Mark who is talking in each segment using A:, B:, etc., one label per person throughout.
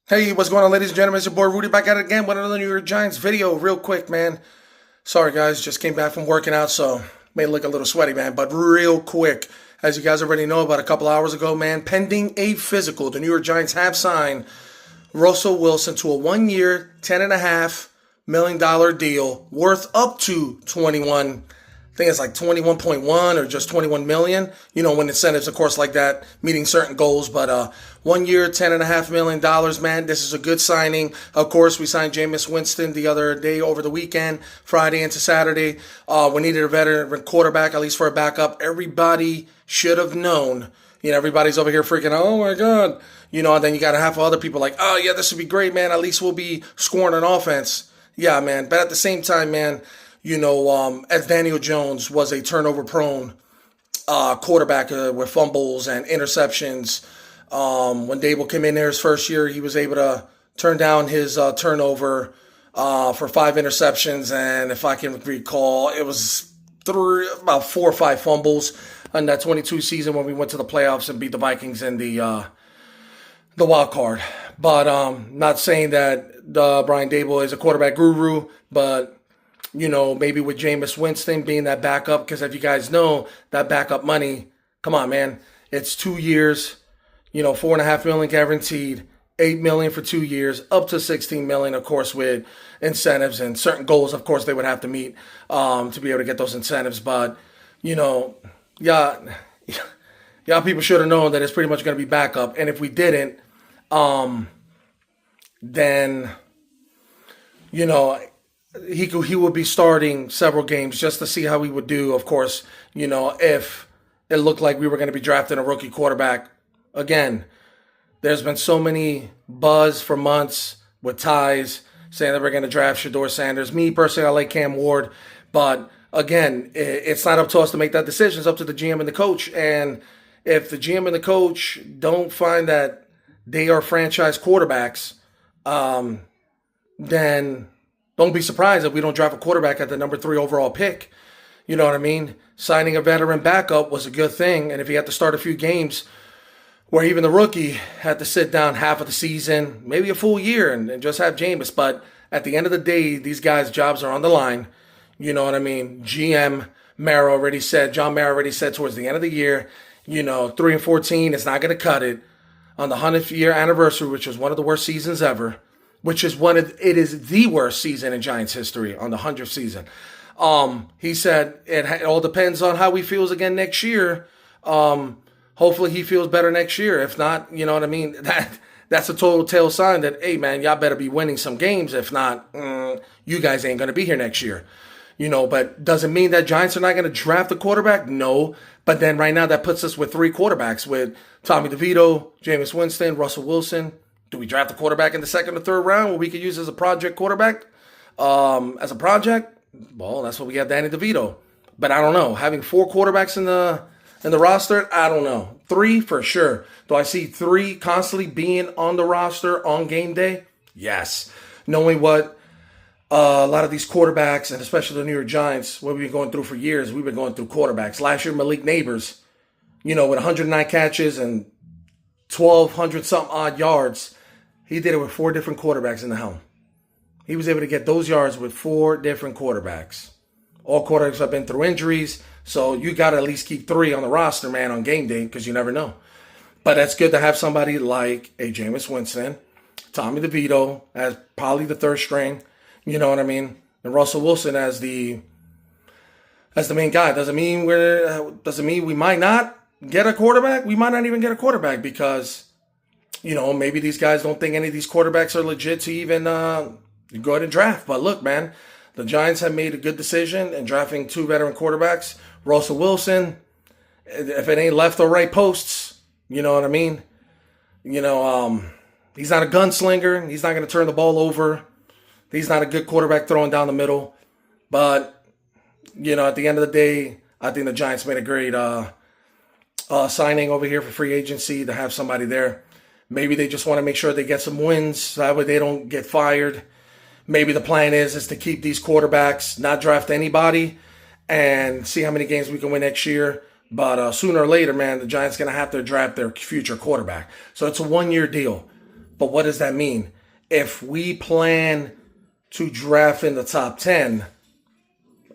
A: Hey, what's going on, ladies and gentlemen? It's your boy Rudy back at it again with another New York Giants video. Real quick, man. Sorry, guys. Just came back from working out, so may look a little sweaty, man. But real quick, as you guys already know, about a couple hours ago, man, pending a physical, the New York Giants have signed Russell Wilson to a 1 year, $10.5 million deal worth up to 21. I think it's like 21.1 or just 21 million. You know, when incentives, of course, like that, meeting certain goals. But 1 year, $10.5 million, man. This is a good signing. Of course, we signed Jameis Winston the other day over the weekend, Friday into Saturday. We needed a veteran quarterback, at least for a backup. Everybody should have known. You know, everybody's over here freaking out, oh my God. You know, and then you got a half of other people like, oh yeah, this would be great, man. At least we'll be scoring on offense. Yeah, man. But at the same time, man, you know, as Daniel Jones was a turnover-prone quarterback with fumbles and interceptions. When Dable came in there his first year, he was able to turn down his turnover for 5 interceptions, and if I can recall, it was about 4 or 5 fumbles in that 22 season when we went to the playoffs and beat the Vikings in the wild card. But not saying that Brian Dable is a quarterback guru, but you know, maybe with Jameis Winston being that backup, because if you guys know, that backup money, come on, man, it's 2 years, you know, $4.5 million guaranteed, $8 million for 2 years, up to $16 million, of course, with incentives and certain goals, of course, they would have to meet to be able to get those incentives. But, you know, yeah, people should have known that it's pretty much going to be backup. And if we didn't, then, you know, he would be starting several games just to see how he would do. Of course, you know, if it looked like we were going to be drafting a rookie quarterback again. There's been so many buzz for months with ties saying that we're going to draft Shedeur Sanders. Me personally, I like Cam Ward, but again, it's not up to us to make that decision. It's up to the GM and the coach. And if the GM and the coach don't find that they are franchise quarterbacks, then don't be surprised if we don't draft a quarterback at the number 3 overall pick. You know what I mean? Signing a veteran backup was a good thing. And if he had to start a few games where even the rookie had to sit down half of the season, maybe a full year, and just have Jameis. But at the end of the day, these guys' jobs are on the line. You know what I mean? John Mara already said towards the end of the year, you know, 3-14 is not going to cut it. On the 100th year anniversary, which was one of the worst seasons ever, it is the worst season in Giants history on the 100th season. He said it all depends on how he feels again next year. Hopefully he feels better next year. If not, you know what I mean? That's a total tail sign that, hey man, y'all better be winning some games. If not, you guys ain't going to be here next year. You know, but doesn't mean that Giants are not going to draft a quarterback? No. But then right now that puts us with 3 quarterbacks with Tommy DeVito, Jameis Winston, Russell Wilson. Do we draft a quarterback in the 2nd or 3rd round where we could use as a project quarterback? As a project? Well, that's what we have Danny DeVito. But I don't know. Having 4 quarterbacks in the roster, I don't know. 3 for sure. Do I see 3 constantly being on the roster on game day? Yes. Knowing what a lot of these quarterbacks, and especially the New York Giants, what we've been going through for years, we've been going through quarterbacks. Last year, Malik Neighbors, you know, with 109 catches and 1,200 something odd yards, he did it with 4 different quarterbacks in the helm. He was able to get those yards with 4 different quarterbacks. All quarterbacks have been through injuries, so you got to at least keep 3 on the roster, man, on game day, because you never know. But that's good to have somebody like a Jameis Winston, Tommy DeVito as probably the 3rd string, you know what I mean, and Russell Wilson as the main guy. Doesn't mean we might not get a quarterback. We might not even get a quarterback because, you know, maybe these guys don't think any of these quarterbacks are legit to even go ahead and draft. But look, man, the Giants have made a good decision in drafting 2 veteran quarterbacks. Russell Wilson, if it ain't left or right posts, you know what I mean? You know, he's not a gunslinger. He's not going to turn the ball over. He's not a good quarterback throwing down the middle. But, you know, at the end of the day, I think the Giants made a great signing over here for free agency to have somebody there. Maybe they just want to make sure they get some wins so that way they don't get fired. Maybe the plan is to keep these quarterbacks, not draft anybody, and see how many games we can win next year. But sooner or later, man, the Giants going to have to draft their future quarterback. So it's a 1-year deal. But what does that mean? If we plan to draft in the top 10,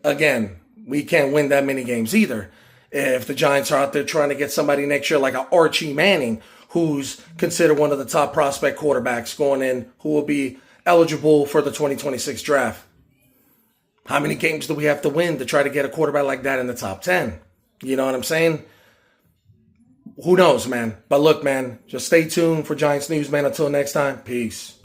A: again, we can't win that many games either. If the Giants are out there trying to get somebody next year like a Archie Manning, who's considered one of the top prospect quarterbacks going in, who will be eligible for the 2026 draft. How many games do we have to win to try to get a quarterback like that in the top 10? You know what I'm saying? Who knows, man? But look, man, just stay tuned for Giants news, man. Until next time, peace.